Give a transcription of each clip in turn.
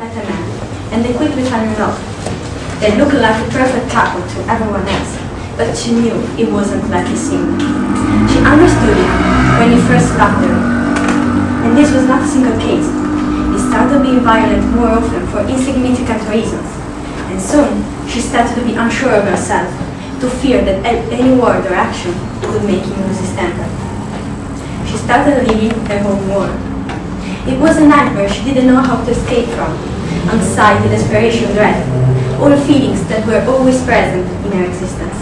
met a man, and they quickly fell in love. They looked like a perfect couple to everyone else, but she knew it wasn't like it seemed. She understood it when he first loved her. And this was not a single case. He started being violent more often for insignificant reasons. And soon, she started to be unsure of herself, to fear that any word or action would make him lose his temper. She started living her own war. It was a nightmare she didn't know how to escape from. Anxiety, desperation, dread, all feelings that were always present in her existence.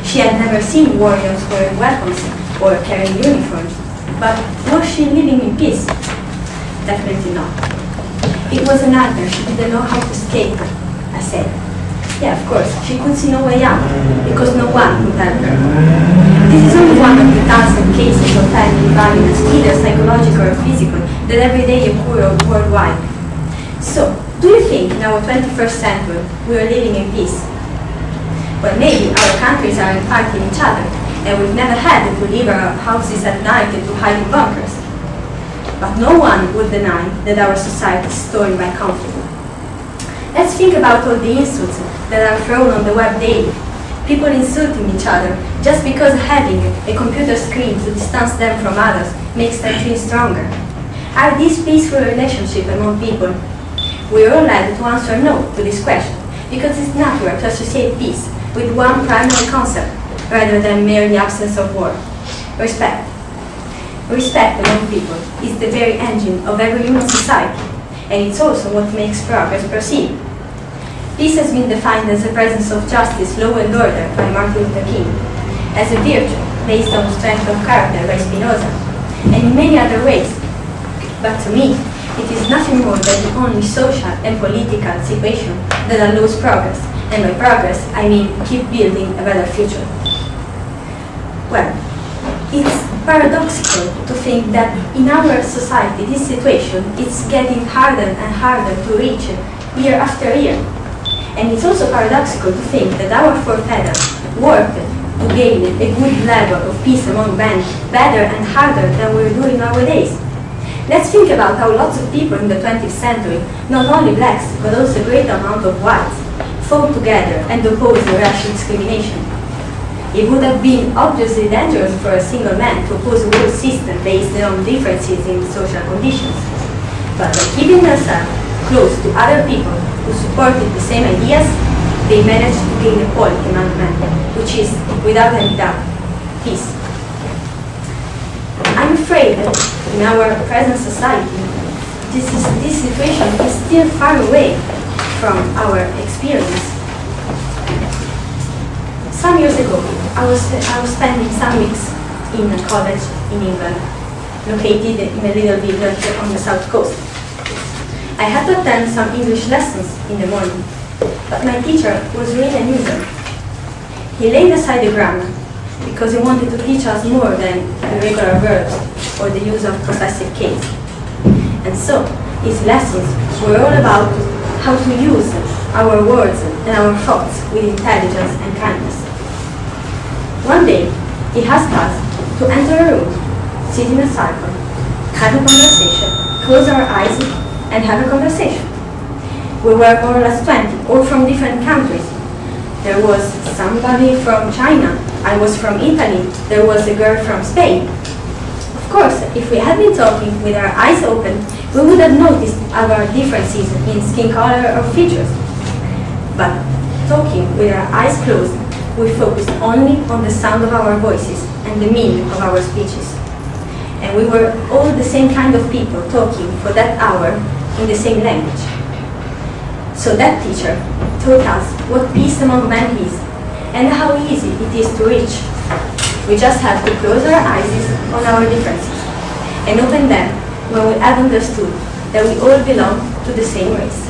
She had never seen warriors wearing weapons or carrying uniforms, but was she living in peace? Definitely not. It was a nightmare she didn't know how to escape, I said. Yeah, of course, she could see no way out, because no one would help her. This is only one of the thousands of cases of family violence, either psychological or physical, that every day occur worldwide. So, do you think in our 21st century we are living in peace? Well, maybe our countries aren't fighting each other, and we've never had to leave our houses at night to hide in bunkers. But no one would deny that our society is torn by conflict. Let's think about all the insults that are thrown on the web daily. People insulting each other just because having a computer screen to distance them from others makes them feel stronger. Are these peaceful relationships among people? We are all led to answer no to this question, because it's natural to associate peace with one primary concept, rather than merely absence of war: respect. Respect among people is the very engine of every human society, and it's also what makes progress proceed. Peace has been defined as the presence of justice, law and order by Martin Luther King, as a virtue based on strength of character by Spinoza, and in many other ways. But to me, it is nothing more than the only social and political situation that allows progress, and by progress I mean keep building a better future. Well, it's paradoxical to think that in our society this situation is getting harder and harder to reach year after year. And it's also paradoxical to think that our forefathers worked to gain a good level of peace among men better and harder than we're doing nowadays. Let's think about how lots of people in the 20th century, not only blacks, but also a great amount of whites, fought together and opposed racial discrimination. It would have been obviously dangerous for a single man to oppose a world system based on differences in social conditions. But by keeping themselves close to other people who supported the same ideas, they managed to gain equality among men, which is, without any doubt, peace. I'm afraid that in our present society, this situation is still far away from our experience. Some years ago, I was spending some weeks in a college in England, located in a little village on the south coast. I had to attend some English lessons in the morning, but my teacher was really unusual. He laid aside the grammar because he wanted to teach us more than irregular verbs or the use of possessive case. And so, his lessons were all about how to use our words and our thoughts with intelligence and kindness. One day, he asked us to enter a room, sit in a circle, have a conversation, close our eyes, and have a conversation. We were more or less 20, all from different countries. There was somebody from China, I was from Italy, there was a girl from Spain. Of course, if we had been talking with our eyes open, we would have noticed our differences in skin color or features. But talking with our eyes closed, we focused only on the sound of our voices and the meaning of our speeches. And we were all the same kind of people talking for that hour in the same language. So that teacher taught us what peace among men is and how easy it is to reach. We just have to close our eyes on our differences and open them when we have understood that we all belong to the same race,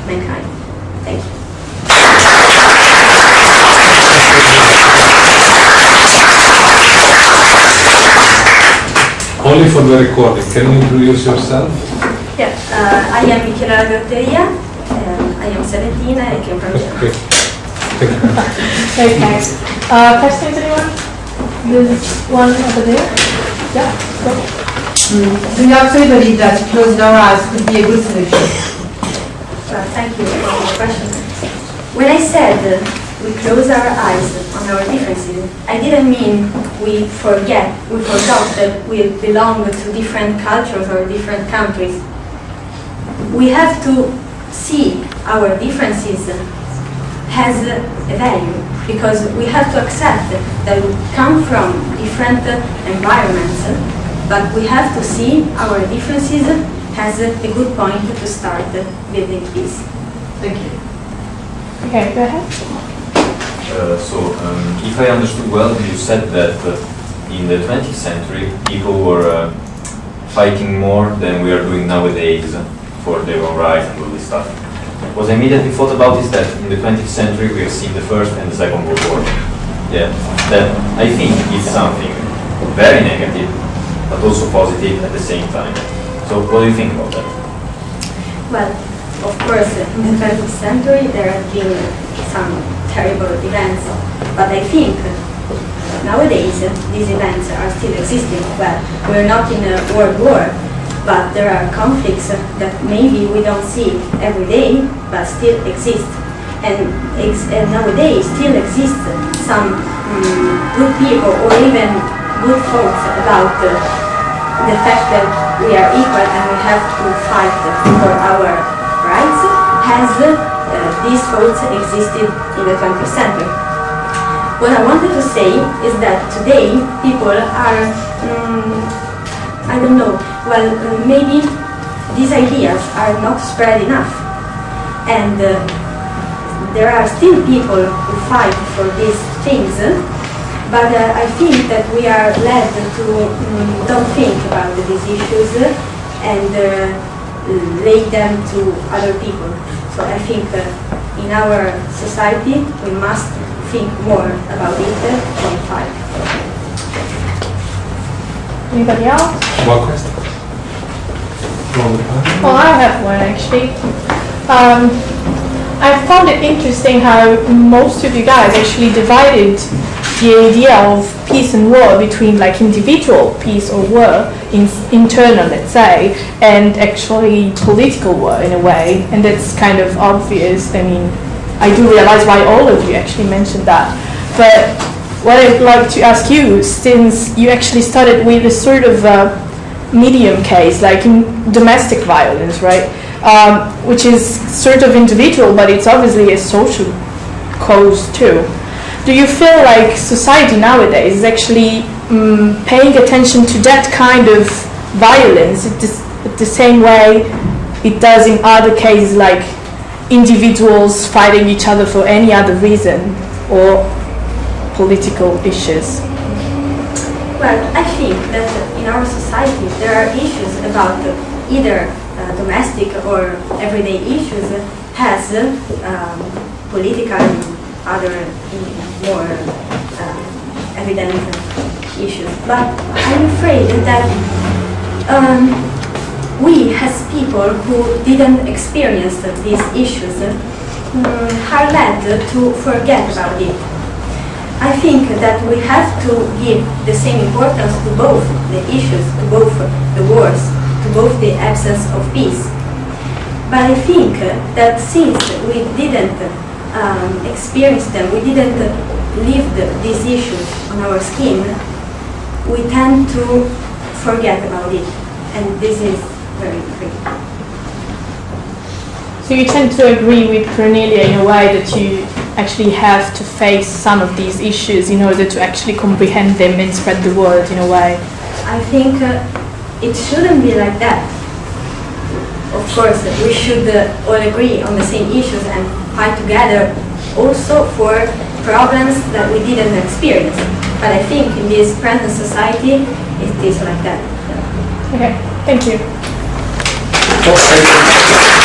mankind. Thank you. Only for the recording, can you introduce yourself? Yeah, I am Michela La Grotteria. I am 17. I came from Genoa. Okay. Thank you. Very nice. Questions, anyone? There's one over there. Yeah, go. Do you actually believe that closing our eyes could be a good solution? Well, thank you for the question. When I said we close our eyes on our differences, I didn't mean we forgot that we belong to different cultures or different countries. We have to see our differences has a value, because we have to accept that we come from different environments, but we have to see our differences as a good point to start building peace. Thank you. Okay, go ahead. If I understood well, you said that in the 20th century people were fighting more than we are doing nowadays for their own rights and all this stuff. What I immediately thought about is that in the 20th century we have seen the First and the Second World War. Yeah, that I think is something very negative, but also positive at the same time. So what do you think about that? Well, of course, in the 20th century there have been some terrible events, but I think nowadays these events are still existing. Well, we're not in a world war, but there are conflicts that maybe we don't see every day, but still exist. And nowadays still exist some good people or even good folks about the fact that we are equal and we have to fight for our rights, as these folks existed in the 20th century. What I wanted to say is that today people are, I don't know, well, maybe these ideas are not spread enough, and there are still people who fight for these things, but I think that we are led to don't think about these issues and lay them to other people. So I think in our society we must think more about it than fight. Anybody else? One question. Well, I have one actually. I found it interesting how most of you guys actually divided the idea of peace and war between like individual peace or war, internal, let's say, and actually political war in a way, and that's kind of obvious. I mean, I do realize why all of you actually mentioned that, but what I'd like to ask you, since you actually started with a sort of medium case, like in domestic violence, right, which is sort of individual, but it's obviously a social cause too. Do you feel like society nowadays is actually paying attention to that kind of violence the same way it does in other cases, like individuals fighting each other for any other reason or political issues? Well, I think that in our society there are issues about either domestic or everyday issues has political and other more evident issues. But I'm afraid that we as people who didn't experience these issues are led to forget about it. I think that we have to give the same importance to both the issues, to both the wars, to both the absence of peace. But I think that since we didn't experience them, we didn't live these issues on our skin, we tend to forget about it, and this is very critical. So you tend to agree with Cornelia in a way that you actually have to face some of these issues in order to actually comprehend them and spread the word in a way? I think it shouldn't be like that. Of course, we should all agree on the same issues and fight together also for problems that we didn't experience. But I think in this present society, it is like that. Okay, thank you. Okay.